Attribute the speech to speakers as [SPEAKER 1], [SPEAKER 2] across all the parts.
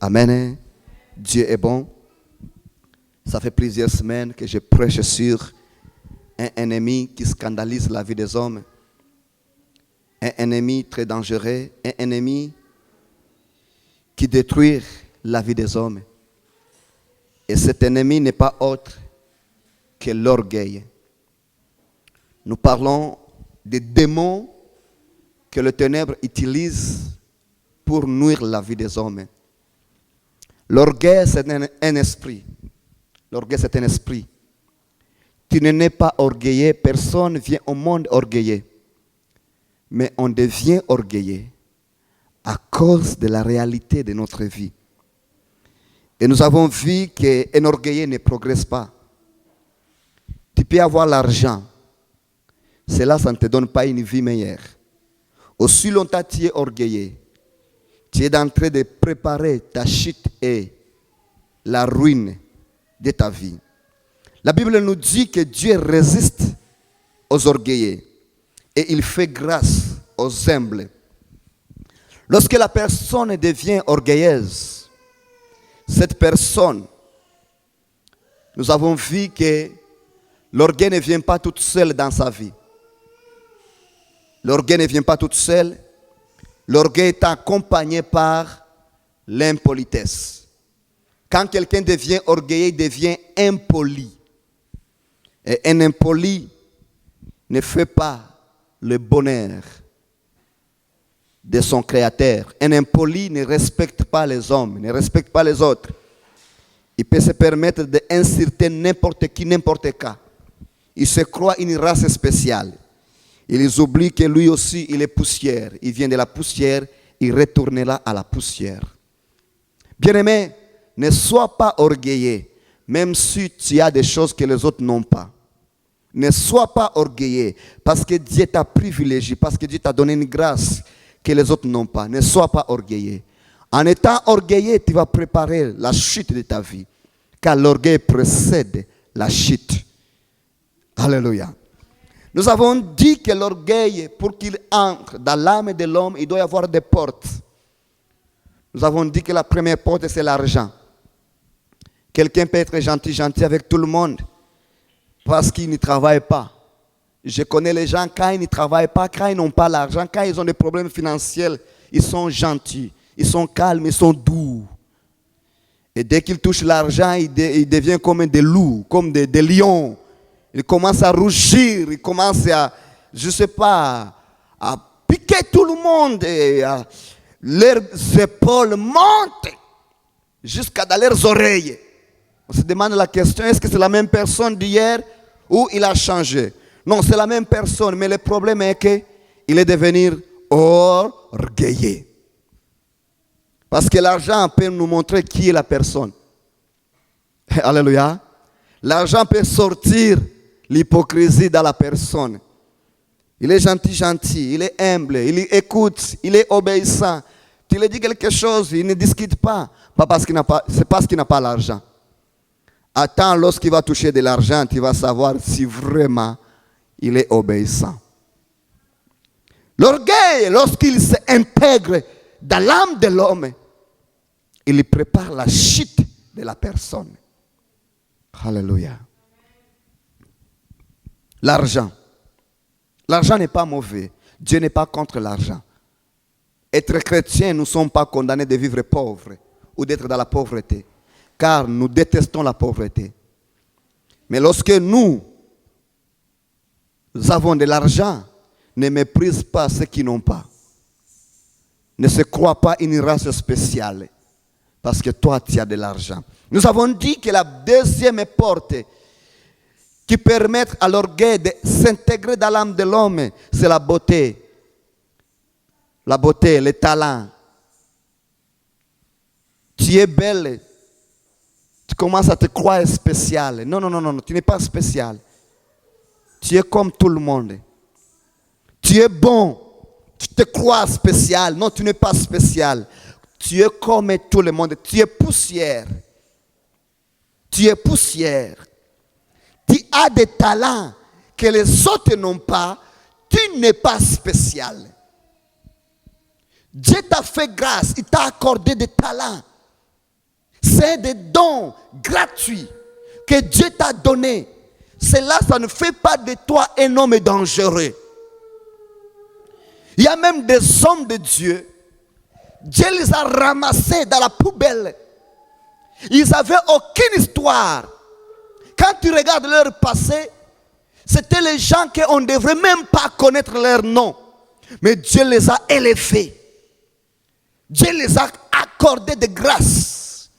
[SPEAKER 1] Amen. Dieu est bon. Ça fait plusieurs semaines que je prêche sur un ennemi qui scandalise la vie des hommes. Un ennemi très dangereux. Un ennemi qui détruit la vie des hommes. Et cet ennemi n'est pas autre que l'orgueil. Nous parlons des démons que le ténèbre utilise pour nuire la vie des hommes. L'orgueil, c'est un esprit. L'orgueil, c'est un esprit. Tu ne n'es pas orgueilleux, personne vient au monde orgueilleux. Mais on devient orgueilleux à cause de la réalité de notre vie. Et nous avons vu qu'un orgueilleux ne progresse pas. Tu peux avoir l'argent. Cela, ça ne te donne pas une vie meilleure. Aussi longtemps tu es orgueilleux, tu es en train de préparer ta chute et la ruine de ta vie. La Bible nous dit que Dieu résiste aux orgueilleux et il fait grâce aux humbles. Lorsque la personne devient orgueilleuse, cette personne, nous avons vu que l'orgueil ne vient pas toute seule dans sa vie. L'orgueil ne vient pas toute seule. L'orgueil est accompagné par l'impolitesse. Quand quelqu'un devient orgueilleux, il devient impoli. Et un impoli ne fait pas le bonheur de son créateur. Un impoli ne respecte pas les hommes, ne respecte pas les autres. Il peut se permettre d'insulter n'importe qui, n'importe quand. Il se croit une race spéciale. Ils oublient que lui aussi, il est poussière. Il vient de la poussière, il retournera à la poussière. Bien-aimé, ne sois pas orgueilleux, même si tu as des choses que les autres n'ont pas. Ne sois pas orgueilleux, parce que Dieu t'a privilégié, parce que Dieu t'a donné une grâce que les autres n'ont pas. Ne sois pas orgueilleux. En étant orgueilleux, tu vas préparer la chute de ta vie, car l'orgueil précède la chute. Alléluia. Nous avons dit que l'orgueil, pour qu'il entre dans l'âme de l'homme, il doit y avoir des portes. Nous avons dit que la première porte, c'est l'argent. Quelqu'un peut être gentil avec tout le monde parce qu'il ne travaille pas. Je connais les gens, quand ils ne travaillent pas, quand ils n'ont pas l'argent, quand ils ont des problèmes financiers, ils sont gentils, ils sont calmes, ils sont doux. Et dès qu'ils touchent l'argent, ils deviennent comme des loups, comme des lions. Ils commencent à rougir, ils commencent à, je ne sais pas, à piquer tout le monde. Et leurs épaules montent jusqu'à dans leurs oreilles. On se demande la question, est-ce que c'est la même personne d'hier ou il a changé? Non, c'est la même personne, mais le problème est qu'il est devenu orgueilleux. Parce que l'argent peut nous montrer qui est la personne. Alléluia. L'argent peut sortir l'hypocrisie dans la personne. Il est gentil, il est humble, il écoute, il est obéissant. Tu lui dis quelque chose, il ne discute pas. C'est parce qu'il n'a pas l'argent. Attends, lorsqu'il va toucher de l'argent, tu vas savoir si vraiment il est obéissant. L'orgueil, lorsqu'il s'intègre dans l'âme de l'homme, il prépare la chute de la personne. Alléluia. L'argent. L'argent n'est pas mauvais. Dieu n'est pas contre l'argent. Être chrétien, nous ne sommes pas condamnés de vivre pauvres ou d'être dans la pauvreté. Car nous détestons la pauvreté. Mais lorsque nous avons de l'argent, ne méprise pas ceux qui n'ont pas. Ne se crois pas une race spéciale. Parce que toi, tu as de l'argent. Nous avons dit que la deuxième porte qui permet à l'orgueil de s'intégrer dans l'âme de l'homme, c'est la beauté. La beauté, le talent. Tu es belle. Tu commences à te croire spécial. Non, tu n'es pas spécial. Tu es comme tout le monde. Tu es bon. Tu te crois spécial. Non, tu n'es pas spécial. Tu es comme tout le monde. Tu es poussière. Tu es poussière. Tu as des talents que les autres n'ont pas. Tu n'es pas spécial. Dieu t'a fait grâce. Il t'a accordé des talents. C'est des dons gratuits que Dieu t'a donnés. Cela, ça ne fait pas de toi un homme dangereux. Il y a même des hommes de Dieu. Dieu les a ramassés dans la poubelle. Ils n'avaient aucune histoire. Quand tu regardes leur passé, c'était les gens qu'on ne devrait même pas connaître leur nom. Mais Dieu les a élevés. Dieu les a accordés de grâce.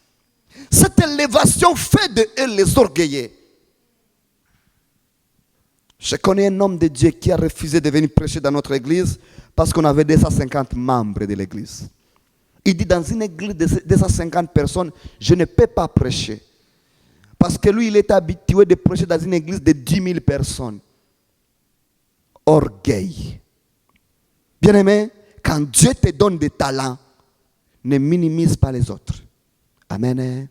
[SPEAKER 1] Cette élévation fait de eux les orgueilleux. Je connais un homme de Dieu qui a refusé de venir prêcher dans notre église parce qu'on avait 250 membres de l'église. Il dit, dans une église de 250 personnes, je ne peux pas prêcher. Parce que lui, il est habitué de prêcher dans une église de 10 000 personnes. Orgueil. Bien-aimé, quand Dieu te donne des talents, ne minimise pas les autres. Amen.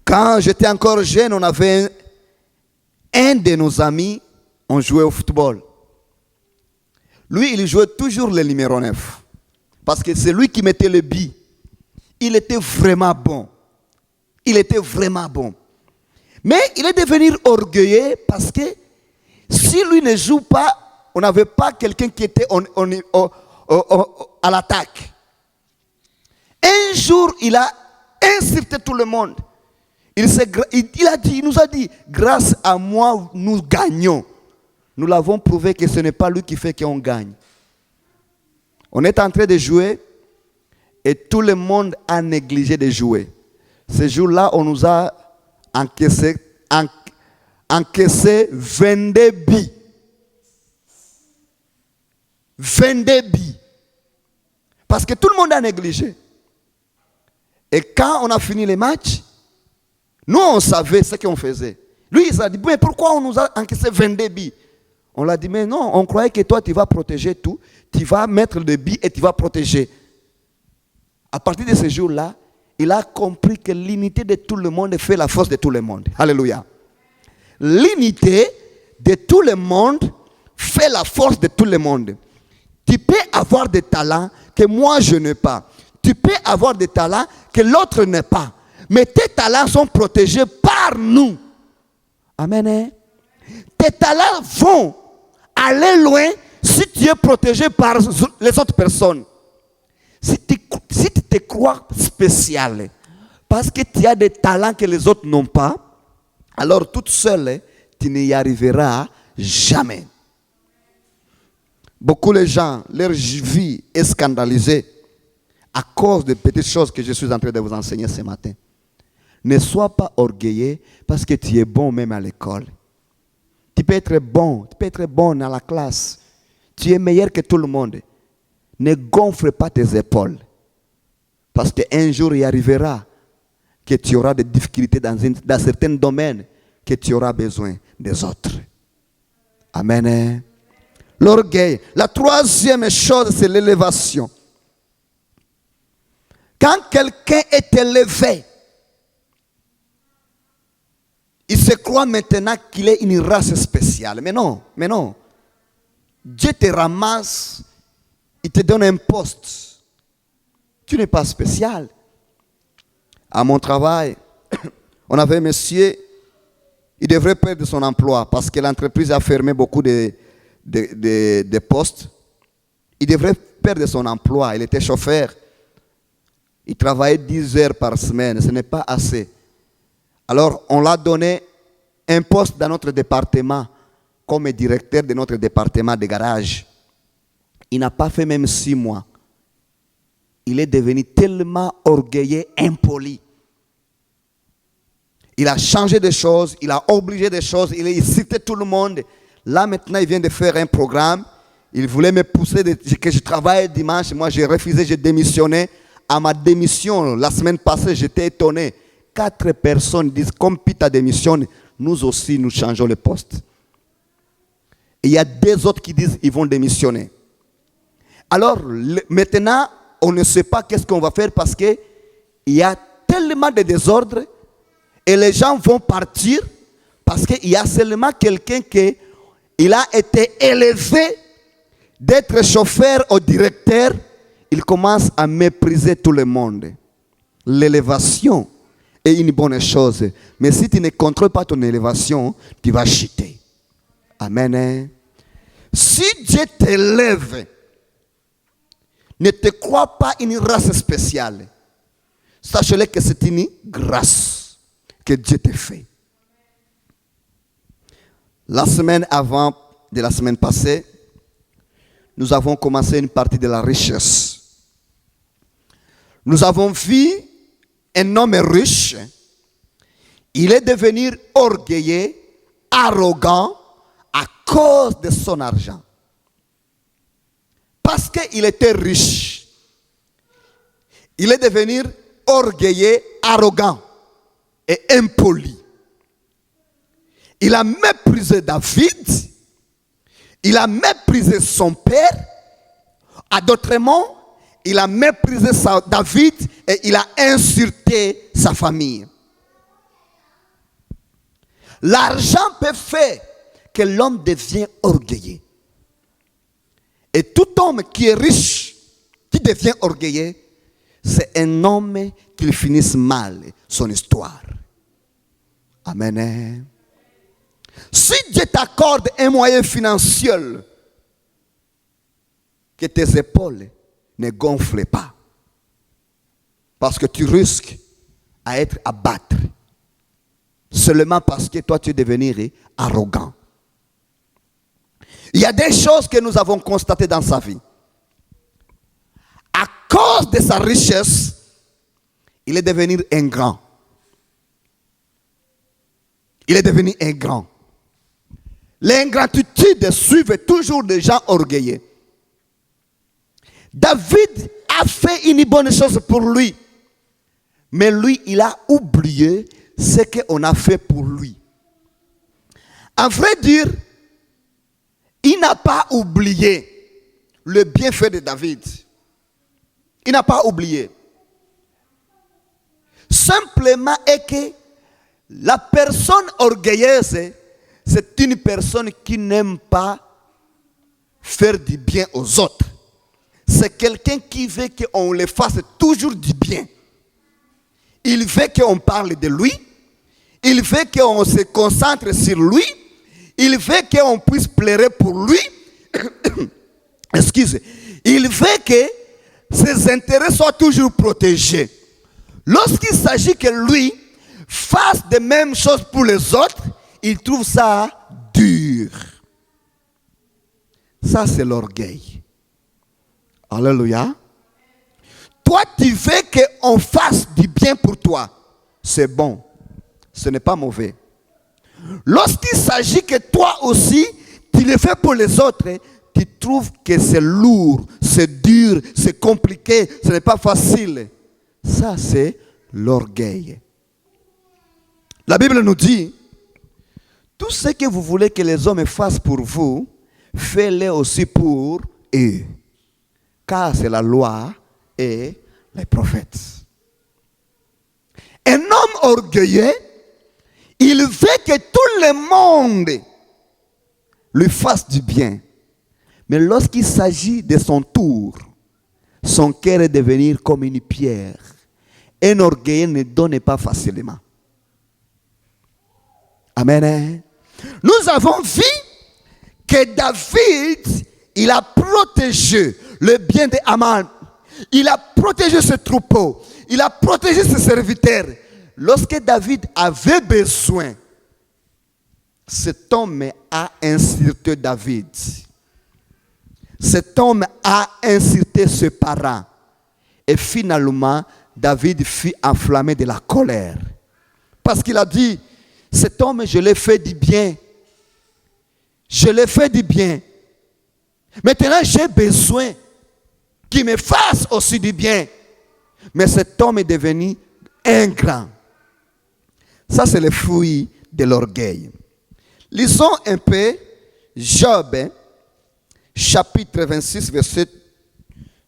[SPEAKER 1] Quand j'étais encore jeune, on avait un de nos amis, on jouait au football. Lui, il jouait toujours le numéro 9. Parce que c'est lui qui mettait le but. Il était vraiment bon. Il était vraiment bon. Mais il est devenu orgueilleux parce que si lui ne joue pas, on n'avait pas quelqu'un qui était à l'attaque. Un jour, il a insulté tout le monde. Il nous a dit, grâce à moi, nous gagnons. Nous l'avons prouvé que ce n'est pas lui qui fait qu'on gagne. On est en train de jouer et tout le monde a négligé de jouer. Ce jour-là, on nous a encaissé 22 billes. 22 billes. Parce que tout le monde a négligé. Et quand on a fini les matchs, nous, on savait ce qu'on faisait. Lui, il s'est dit, mais pourquoi on nous a encaissé 22 billes? On l'a dit, mais non, on croyait que toi, tu vas protéger tout. Tu vas mettre le billes et tu vas protéger. À partir de ce jour-là, il a compris que l'unité de tout le monde fait la force de tout le monde. Alléluia. L'unité de tout le monde fait la force de tout le monde. Tu peux avoir des talents que moi je n'ai pas. Tu peux avoir des talents que l'autre n'a pas. Mais tes talents sont protégés par nous. Amen. Tes talents vont aller loin si tu es protégé par les autres personnes. Si tu te crois spécial, parce que tu as des talents que les autres n'ont pas, alors toute seule, tu n'y arriveras jamais. Beaucoup de gens, leur vie est scandalisée à cause des petites choses que je suis en train de vous enseigner ce matin. Ne sois pas orgueilleux parce que tu es bon même à l'école. Tu peux être bon à la classe. Tu es meilleur que tout le monde. Ne gonfle pas tes épaules. Parce qu'un jour, il arrivera que tu auras des difficultés dans certains domaines que tu auras besoin des autres. Amen. L'orgueil. La troisième chose, c'est l'élévation. Quand quelqu'un est élevé, il se croit maintenant qu'il est une race spéciale. Mais non. Dieu te ramasse, il te donne un poste. Tu n'es pas spécial. À mon travail, on avait un monsieur, il devrait perdre son emploi parce que l'entreprise a fermé beaucoup de postes. Il devrait perdre son emploi. Il était chauffeur. Il travaillait 10 heures par semaine. Ce n'est pas assez. Alors, on l'a donné un poste dans notre département comme directeur de notre département de garage. Il n'a pas fait même 6 mois. Il est devenu tellement orgueilleux, impoli. Il a changé des choses, il a obligé des choses, il citait tout le monde. Là, maintenant, il vient de faire un programme. Il voulait me pousser que je travaille dimanche. Moi, j'ai refusé, j'ai démissionné. À ma démission, la semaine passée, j'étais étonné. 4 personnes disent, comme Peter démissionne, nous aussi, nous changeons le poste. Et il y a 2 autres qui disent, ils vont démissionner. Alors, maintenant, on ne sait pas qu'est-ce qu'on va faire parce qu'il y a tellement de désordre et les gens vont partir parce qu'il y a seulement quelqu'un qui a été élevé d'être chauffeur au directeur. Il commence à mépriser tout le monde. l'élévation est une bonne chose. Mais si tu ne contrôles pas ton élévation, tu vas chuter. Amen. Si Dieu t'élève, ne te crois pas une race spéciale. Sache-le que c'est une grâce que Dieu te fait. La semaine avant de la semaine passée, nous avons commencé une partie de la richesse. Nous avons vu un homme riche. Il est devenu orgueilleux, arrogant à cause de son argent. Parce qu'il était riche. Il est devenu orgueilleux, arrogant et impoli. Il a méprisé David. Il a méprisé son père. À d'autres mots, il a méprisé David et il a insulté sa famille. L'argent peut faire que l'homme devienne orgueilleux. Et tout homme qui est riche, qui devient orgueilleux, c'est un homme qui finisse mal son histoire. Amen. Si Dieu t'accorde un moyen financier, que tes épaules ne gonflent pas. Parce que tu risques à être abattu. Seulement parce que toi tu es devenu arrogant. Il y a des choses que nous avons constatées dans sa vie. À cause de sa richesse, il est devenu ingrat. Il est devenu ingrat. L'ingratitude suit toujours des gens orgueilleux. David a fait une bonne chose pour lui. Mais lui, il a oublié ce qu'on a fait pour lui. À vrai dire, il n'a pas oublié le bienfait de David. Il n'a pas oublié. Simplement est que la personne orgueilleuse, c'est une personne qui n'aime pas faire du bien aux autres. C'est quelqu'un qui veut qu'on le fasse toujours du bien. Il veut qu'on parle de lui. Il veut qu'on se concentre sur lui. Il veut qu'on puisse pleurer pour lui. Excusez. Il veut que ses intérêts soient toujours protégés. Lorsqu'il s'agit que lui fasse de mêmes choses pour les autres, il trouve ça dur. Ça, c'est l'orgueil. Alléluia. Toi, tu veux qu'on fasse du bien pour toi. C'est bon. Ce n'est pas mauvais. Lorsqu'il s'agit que toi aussi, tu le fais pour les autres, tu trouves que c'est lourd, c'est dur, c'est compliqué, ce n'est pas facile. Ça, c'est l'orgueil. La Bible nous dit, tout ce que vous voulez que les hommes fassent pour vous, faites-le aussi pour eux. Car c'est la loi et les prophètes. Un homme orgueilleux, il veut que tout le monde lui fasse du bien. Mais lorsqu'il s'agit de son tour, son cœur est devenu comme une pierre. Un orgueilleux ne donne pas facilement. Amen. Nous avons vu que David, il a protégé le bien de Aman. Il a protégé ses troupeaux. Il a protégé ses serviteurs. Lorsque David avait besoin, cet homme a insulté David. Cet homme a insulté ses parents. Et finalement, David fut enflammé de la colère. Parce qu'il a dit, cet homme, je l'ai fait du bien. Je l'ai fait du bien. Maintenant, j'ai besoin qu'il me fasse aussi du bien. Mais cet homme est devenu ingrat. Ça, c'est le fruit de l'orgueil. Lisons un peu Job, chapitre 26, verset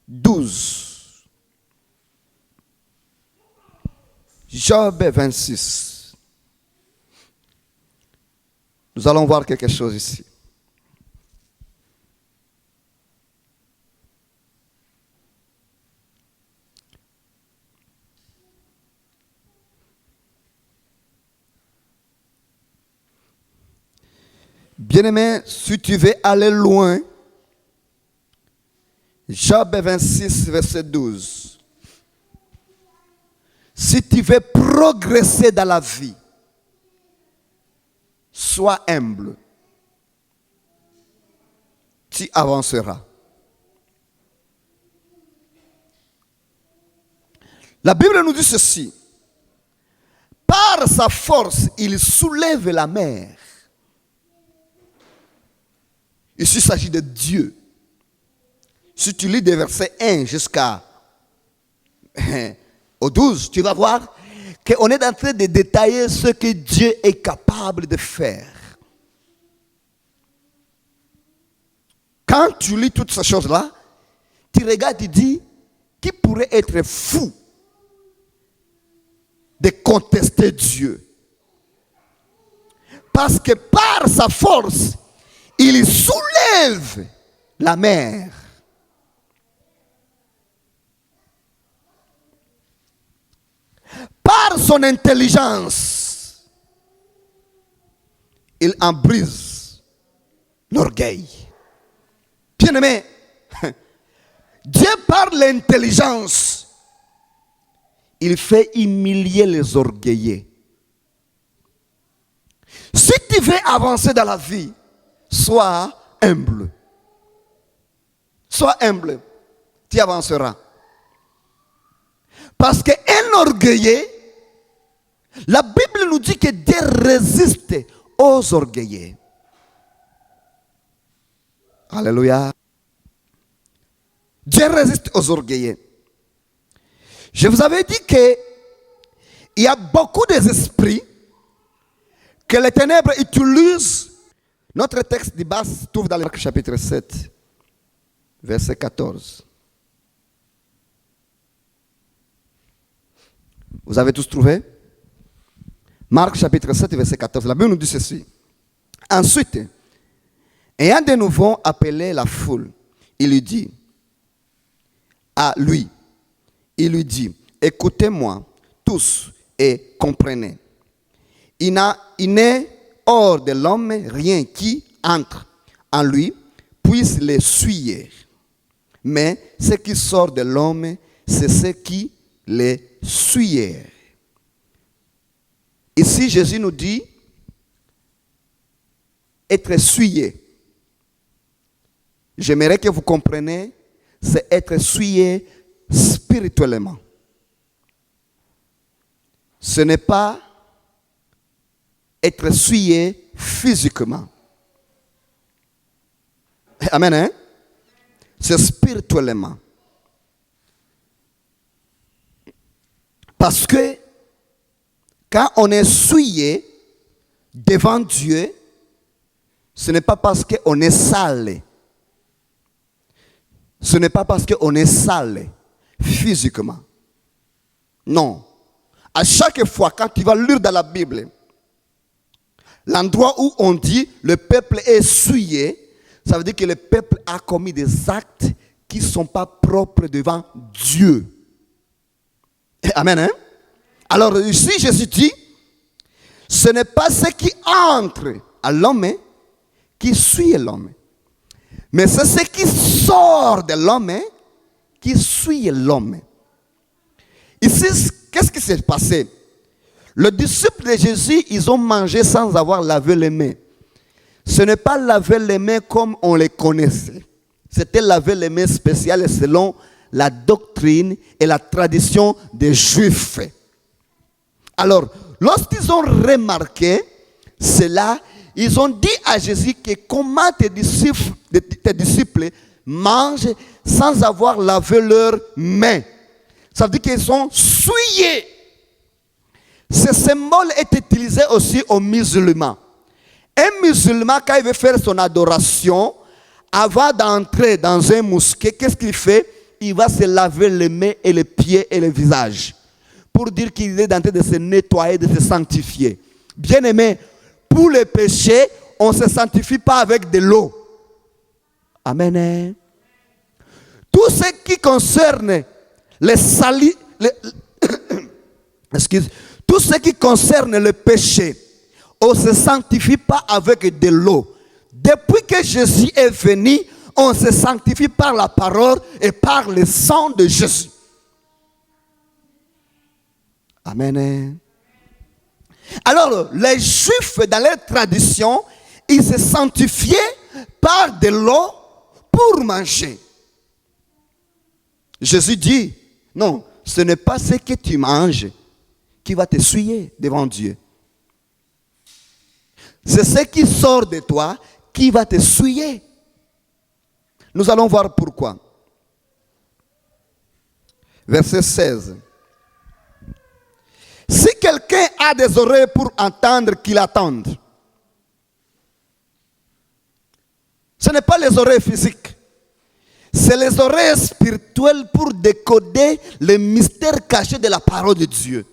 [SPEAKER 1] 12. Job 26. Nous allons voir quelque chose ici. Bien-aimé, si tu veux aller loin, Job 26, verset 12. Si tu veux progresser dans la vie, sois humble. Tu avanceras. La Bible nous dit ceci. Par sa force, il soulève la mer. Ici, il s'agit de Dieu. Si tu lis des versets 1 jusqu'au 12, tu vas voir qu'on est en train de détailler ce que Dieu est capable de faire. Quand tu lis toutes ces choses-là, tu regardes et tu dis, qui pourrait être fou de contester Dieu? Parce que par sa force, il soulève la mer. Par son intelligence, il en brise l'orgueil. Bien-aimé, Dieu par l'intelligence, il fait humilier les orgueillés. Si tu veux avancer dans la vie, sois humble. Sois humble, tu avanceras. Parce qu'un orgueilleux, la Bible nous dit que Dieu résiste aux orgueilleux. Alléluia. Dieu résiste aux orgueilleux. Je vous avais dit qu'il y a beaucoup d'esprits que les ténèbres utilisent. Notre texte de base se trouve dans Marc chapitre 7, verset 14. Vous avez tous trouvé? Marc chapitre 7, verset 14. La Bible nous dit ceci. Ensuite, ayant de nouveau appelé la foule, il lui dit, écoutez-moi tous et comprenez. Il n'est hors de l'homme rien qui entre en lui puisse le suyer. Mais ce qui sort de l'homme, c'est ce qui le suyer. Ici, Jésus nous dit être souillé. J'aimerais que vous compreniez, c'est être souillé spirituellement. Ce n'est pas être souillé physiquement. Amen, hein? C'est spirituellement. Parce que quand on est souillé devant Dieu, ce n'est pas parce qu'on est sale. Ce n'est pas parce qu'on est sale physiquement. Non. À chaque fois, quand tu vas lire dans la Bible, l'endroit où on dit le peuple est souillé, ça veut dire que le peuple a commis des actes qui ne sont pas propres devant Dieu. Amen, hein? Alors ici, Jésus dit, ce n'est pas ce qui entre à l'homme qui suit l'homme, mais c'est ce qui sort de l'homme qui suit l'homme. Ici, qu'est-ce qui s'est passé? Les disciples de Jésus, ils ont mangé sans avoir lavé les mains. Ce n'est pas laver les mains comme on les connaissait. C'était laver les mains spéciales selon la doctrine et la tradition des Juifs. Alors, lorsqu'ils ont remarqué cela, ils ont dit à Jésus que comment tes disciples mangent sans avoir lavé leurs mains. Ça veut dire qu'ils sont souillés. Ce symbole est utilisé aussi aux musulmans. Un musulman, quand il veut faire son adoration, avant d'entrer dans un mosquée, qu'est-ce qu'il fait? Il va se laver les mains et les pieds et le visage. Pour dire qu'il est en train de se nettoyer, de se sanctifier. Bien aimé, pour le péché, on ne se sanctifie pas avec de l'eau. Amen. Tout ce qui concerne les salis, tout ce qui concerne le péché, on ne se sanctifie pas avec de l'eau. depuis que Jésus est venu, on se sanctifie par la parole et par le sang de Jésus. Amen. Alors, les Juifs, dans leur tradition, ils se sanctifiaient par de l'eau pour manger. Jésus dit, non, ce n'est pas ce que tu manges qui va te souiller devant Dieu. C'est ce qui sort de toi qui va te souiller. Nous allons voir pourquoi. Verset 16. Si quelqu'un a des oreilles pour entendre, qu'il attende. Ce n'est pas les oreilles physiques. C'est les oreilles spirituelles pour décoder les mystères cachés de la parole de Dieu.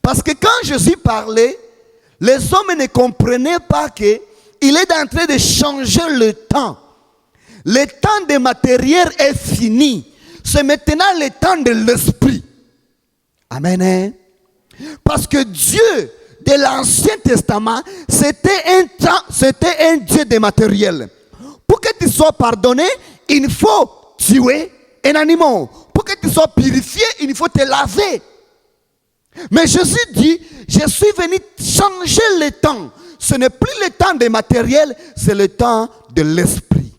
[SPEAKER 1] Parce que quand Jésus parlait, les hommes ne comprenaient pas qu'il est en train de changer le temps. Le temps des matériels est fini. C'est maintenant le temps de l'esprit. Amen. Parce que Dieu de l'Ancien Testament, c'était un Dieu de matériel. Pour que tu sois pardonné, il faut tuer un animal. Pour que tu sois purifié, il faut te laver. Mais Jésus dit, je suis venu changer le temps. Ce n'est plus le temps des matériels, c'est le temps de l'esprit.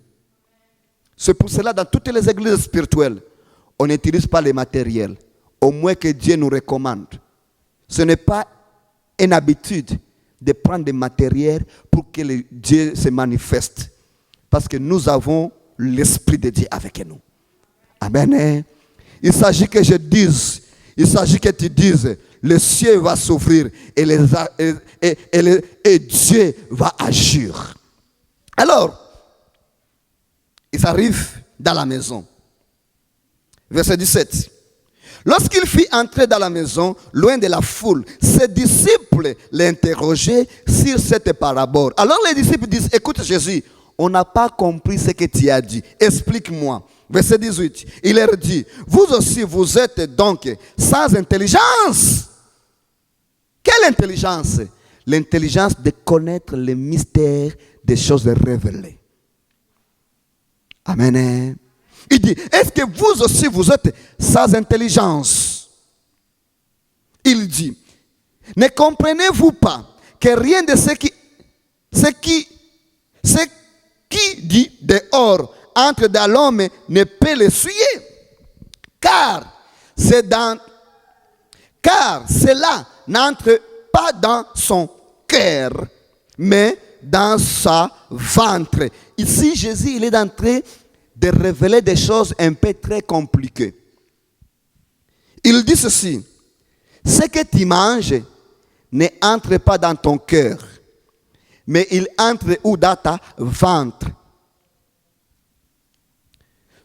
[SPEAKER 1] C'est pour cela, dans toutes les églises spirituelles, on n'utilise pas les matériels. Au moins que Dieu nous recommande. Ce n'est pas une habitude de prendre des matériels pour que Dieu se manifeste. Parce que nous avons l'Esprit de Dieu avec nous. Amen. Il s'agit que je dise, il s'agit que tu dises, le ciel va s'ouvrir et Dieu va agir. Alors, ils arrivent dans la maison. Verset 17. Lorsqu'il fit entrer dans la maison, loin de la foule, ses disciples l'interrogeaient sur cette parabole. Alors les disciples disent, écoute Jésus, on n'a pas compris ce que tu as dit. Explique-moi. Verset 18, il leur dit, vous aussi vous êtes donc sans intelligence. Quelle intelligence? L'intelligence de connaître les mystères des choses révélées. Amen. Il dit, est-ce que vous aussi vous êtes sans intelligence? Il dit, ne comprenez-vous pas que rien de ce qui dit dehors entre dans l'homme ne peut le souiller? Car cela n'entre pas dans son cœur, mais dans sa ventre. Ici, Jésus, il est entré de révéler des choses un peu très compliquées. Il dit ceci, ce que tu manges ne entre pas dans ton cœur, mais il entre où? Dans ta ventre.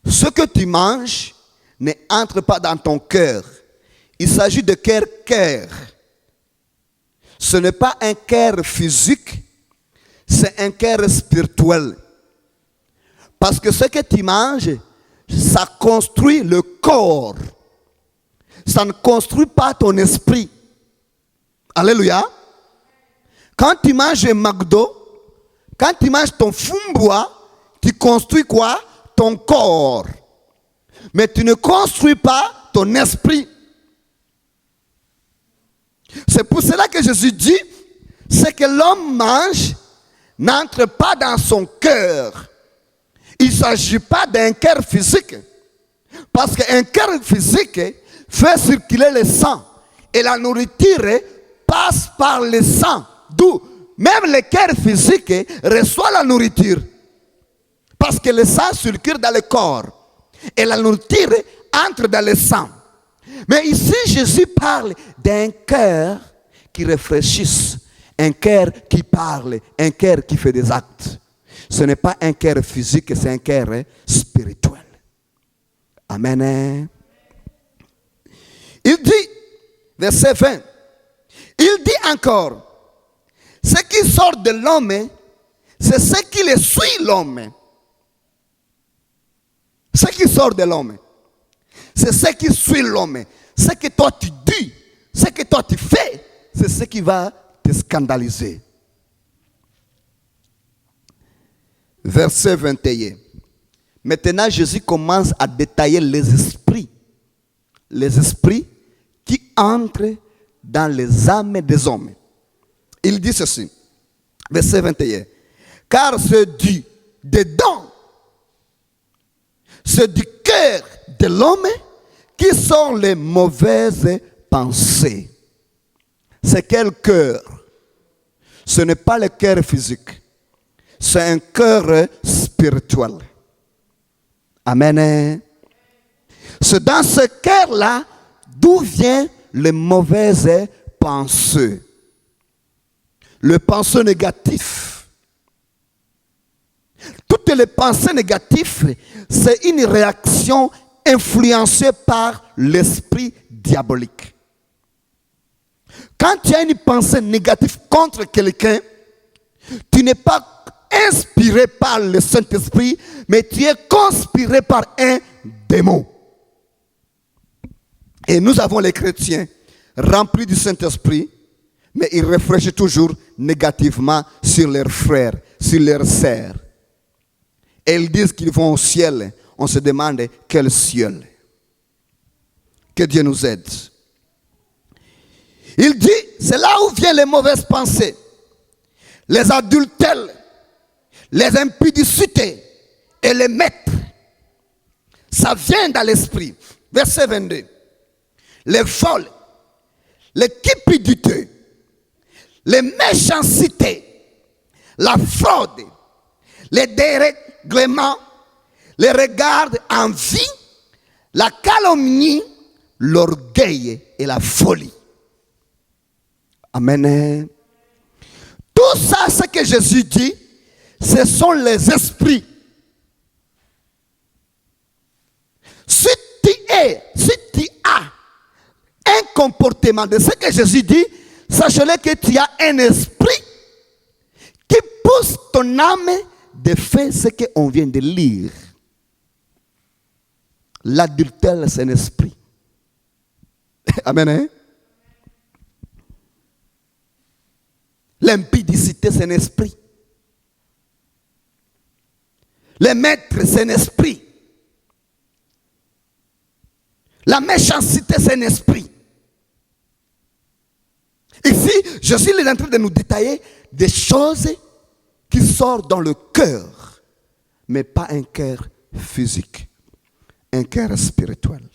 [SPEAKER 1] Ce que tu manges ne entre pas dans ton cœur. Il s'agit de cœur. Ce n'est pas un cœur physique, c'est un cœur spirituel. Parce que ce que tu manges, ça construit le corps. Ça ne construit pas ton esprit. Alléluia. Quand tu manges un McDo, quand tu manges ton fumbois, tu construis quoi? Ton corps. Mais tu ne construis pas ton esprit. C'est pour cela que Jésus dit, ce que l'homme mange n'entre pas dans son cœur. Il ne s'agit pas d'un cœur physique. Parce qu'un cœur physique fait circuler le sang. Et la nourriture passe par le sang. D'où même le cœur physique reçoit la nourriture. Parce que le sang circule dans le corps. Et la nourriture entre dans le sang. Mais ici, Jésus parle d'un cœur qui réfléchisse. Un cœur qui parle. Un cœur qui fait des actes. Ce n'est pas un cœur physique, c'est un cœur spirituel. Amen. Il dit, verset 20, il dit encore, ce qui sort de l'homme, c'est ce qui le suit l'homme. Ce qui sort de l'homme, c'est ce qui suit l'homme. Ce que toi tu dis, ce que toi tu fais, c'est ce qui va te scandaliser. verset 21. Maintenant, Jésus commence à détailler les esprits qui entrent dans les âmes des hommes. Il dit ceci, verset 21. Car c'est du dedans, c'est du cœur de l'homme qui sortent les mauvaises pensées. C'est quel cœur? Ce n'est pas le cœur physique, c'est un cœur spirituel. Amen. C'est dans ce cœur-là d'où viennent les mauvaises pensées. Les pensées négatives. Toutes les pensées négatives, c'est une réaction influencée par l'esprit diabolique. Quand tu as une pensée négative contre quelqu'un, tu n'es pas inspiré par le Saint-Esprit, mais tu es conspiré par un démon. Et nous avons les chrétiens remplis du Saint-Esprit, mais ils réfléchissent toujours négativement sur leurs frères, sur leurs sœurs. Et ils disent qu'ils vont au ciel. On se demande quel ciel. Que Dieu nous aide. Il dit, c'est là où viennent les mauvaises pensées, les adultères, les impudicités et les maîtres. Ça vient dans l'esprit. Verset 22. Les vols, les cupidités, les méchancetés, la fraude, les dérèglements, les regards envie, la calomnie, l'orgueil et la folie. Amen. Tout ça, ce que Jésus dit, ce sont les esprits. Si tu as un comportement de ce que Jésus dit, sachez-le que tu as un esprit qui pousse ton âme de faire ce qu'on vient de lire. L'adultère, c'est un esprit. Amen. Hein? L'impudicité, c'est un esprit. Le maître, c'est un esprit. La méchanceté, c'est un esprit. Ici, Jésus est en train de nous détailler des choses qui sortent dans le cœur, mais pas un cœur physique, un cœur spirituel.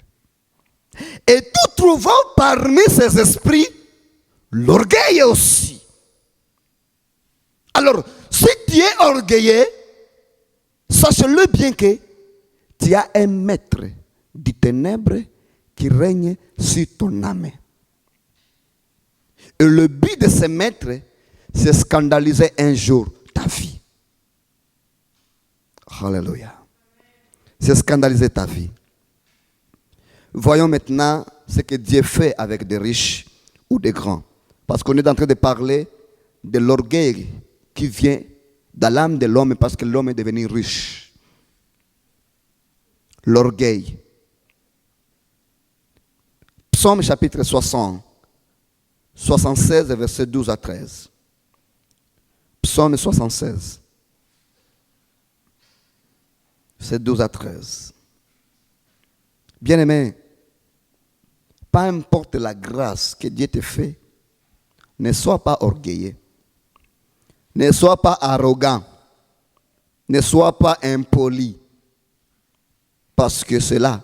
[SPEAKER 1] Et nous trouvons parmi ces esprits l'orgueil aussi. Alors, si tu es orgueilleux, sache-le bien que tu as un maître du ténèbre qui règne sur ton âme. Et le but de ce maître, c'est scandaliser un jour ta vie. Alléluia. C'est scandaliser ta vie. Voyons maintenant ce que Dieu fait avec des riches ou des grands. Parce qu'on est en train de parler de l'orgueil qui vient dans l'âme de l'homme parce que l'homme est devenu riche. L'orgueil. Psaume chapitre 60, 76, versets 12 à 13. Psaume 76, versets 12 à 13. Bien-aimé, peu importe la grâce que Dieu te fait, ne sois pas orgueilleux. Ne sois pas arrogant. Ne sois pas impoli. Parce que cela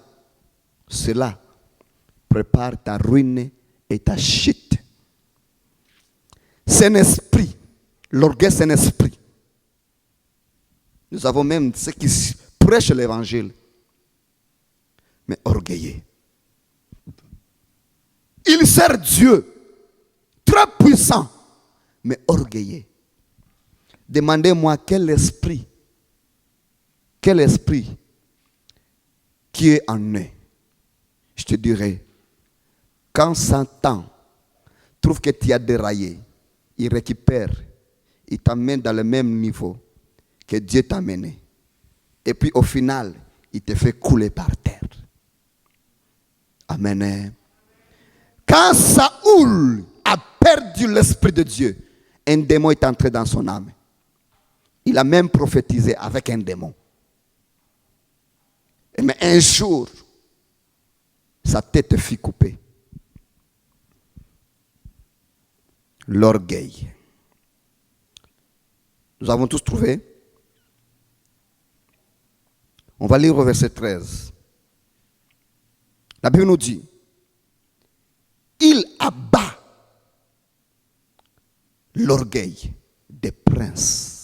[SPEAKER 1] prépare ta ruine et ta chute. C'est un esprit. L'orgueil, c'est un esprit. Nous avons même ceux qui prêchent l'évangile, mais orgueilleux. Il sert Dieu, très puissant, mais orgueilleux. Demandez-moi quel esprit qui est en eux. Je te dirai, quand Satan trouve que tu as déraillé, il récupère, il t'amène dans le même niveau que Dieu t'a mené. Et puis au final, il te fait couler par terre. Amen. Quand Saoul a perdu l'esprit de Dieu, un démon est entré dans son âme. Il a même prophétisé avec un démon. Mais un jour, sa tête fut coupée. L'orgueil. Nous avons tous trouvé. On va lire au verset 13. La Bible nous dit, il abat l'orgueil des princes.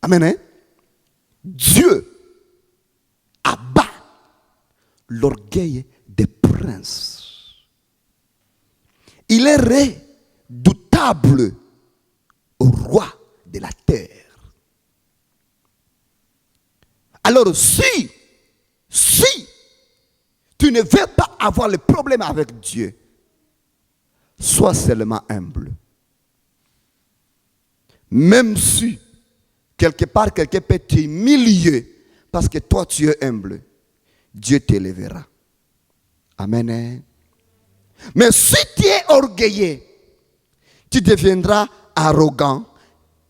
[SPEAKER 1] Amen. Hein? Dieu abat l'orgueil des princes. Il est redoutable au roi de la terre. Alors si tu ne veux pas avoir le problème avec Dieu, sois seulement humble. Même si quelque part quelqu'un peut t'humilier parce que toi tu es humble, Dieu t'élèvera. Amen. Mais si tu es orgueilleux, tu deviendras arrogant,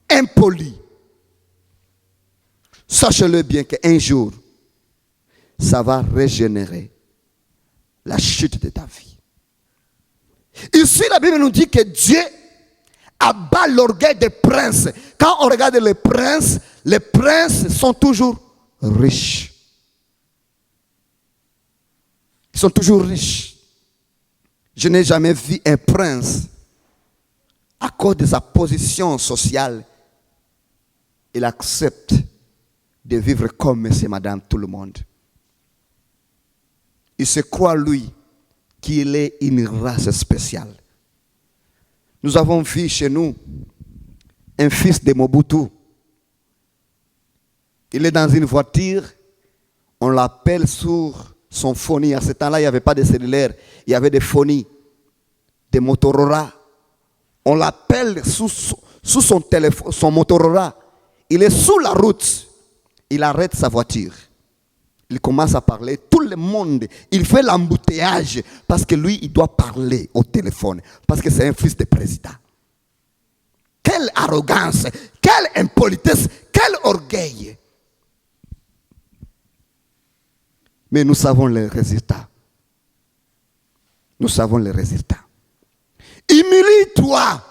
[SPEAKER 1] impoli. Sache-le bien qu'un jour, ça va régénérer la chute de ta vie. Ici, la Bible nous dit que Dieu abat l'orgueil des princes. Quand on regarde les princes sont toujours riches. Ils sont toujours riches. Je n'ai jamais vu un prince, à cause de sa position sociale, il accepte de vivre comme monsieur, madame, tout le monde. Il se croit, lui, qu'il est une race spéciale. Nous avons vu chez nous un fils de Mobutu. Il est dans une voiture, on l'appelle sur son phonie. À ce temps-là, il n'y avait pas de cellulaire, il y avait des phonies, des Motorola. On l'appelle sous son téléphone, son Motorola. Il est sous la route. Il arrête sa voiture. Il commence à parler. Tout le monde, il fait l'embouteillage parce que lui, il doit parler au téléphone. Parce que c'est un fils de président. Quelle arrogance, quelle impolitesse, quel orgueil. Mais nous savons les résultats. Nous savons les résultats. Humilie-toi.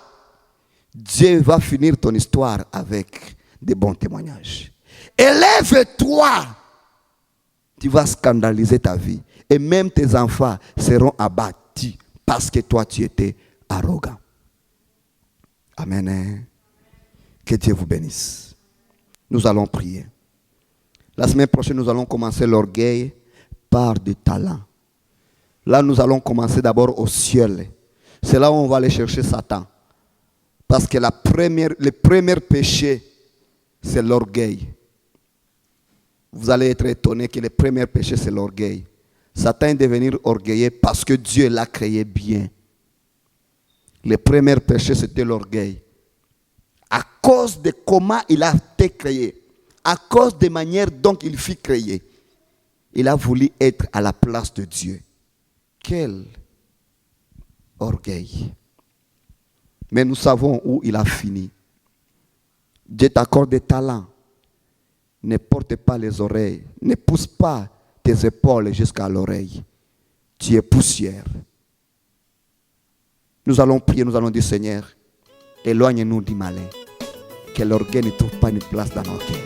[SPEAKER 1] Dieu va finir ton histoire avec des bons témoignages. Élève-toi. Tu vas scandaliser ta vie. Et même tes enfants seront abattus parce que toi tu étais arrogant. Amen. Que Dieu vous bénisse. Nous allons prier. La semaine prochaine, nous allons commencer l'orgueil par du talent. Là, nous allons commencer d'abord au ciel. C'est là où on va aller chercher Satan. Parce que le premier péché, c'est l'orgueil. Vous allez être étonné que le premier péché, c'est l'orgueil. Satan est devenu orgueilleux parce que Dieu l'a créé bien. Le premier péché, c'était l'orgueil. À cause de comment il a été créé, à cause des manières dont il fut créé, il a voulu être à la place de Dieu. Quel orgueil. Mais nous savons où il a fini. Dieu t'accorde des talents. Ne porte pas les oreilles. Ne pousse pas tes épaules jusqu'à l'oreille. Tu es poussière. Nous allons prier, nous allons dire Seigneur, éloigne-nous du malin. Que l'orgueil ne trouve pas une place dans nos cœurs.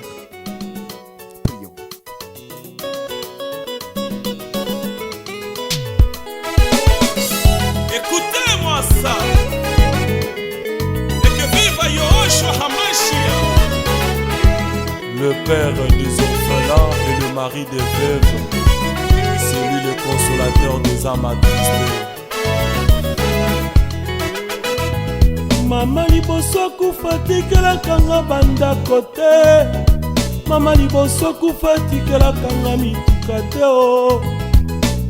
[SPEAKER 1] Prions.
[SPEAKER 2] Écoutez-moi ça. Et que vive Yahushua HaMashiach. Le père des orphelins et le mari des veuves. C'est lui le consolateur des âmes attristées. Mama liboso kufa tikelaka nga bandako te. Mama liboso kufa tikelaka nga mituka te o.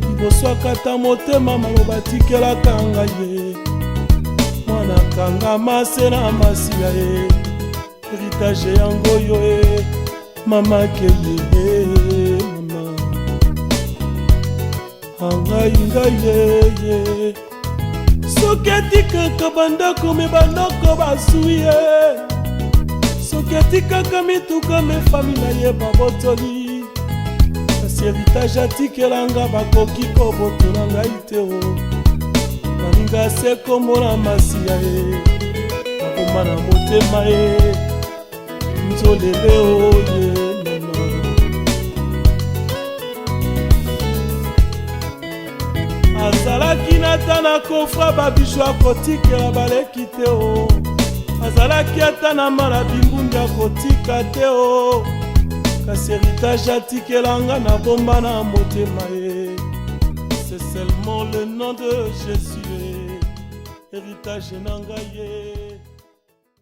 [SPEAKER 2] Liboso akata motema maloba tikelaka nga ye. Mwana kanga mase na masila ye. Héritage yango yo e. Mama keye mama. Angai ngai ye. Soki atikaka bandako me bandako basuye. soki atikaka mituka me fami na ye babotoli, kasi héritage atikelanga bakoki kobotola ngai te o. Baninga se komona masiya ye bakoma na motema ye nzolele oye mama. Azalaki nata na kofra babiju akotikela baleki te o. Azalaki ata na mala bingungi akotika te o. Kasi héritage atikelanga na bomba na motema ye. C'est seulement le nom de Jésus, héritage na ngai ye.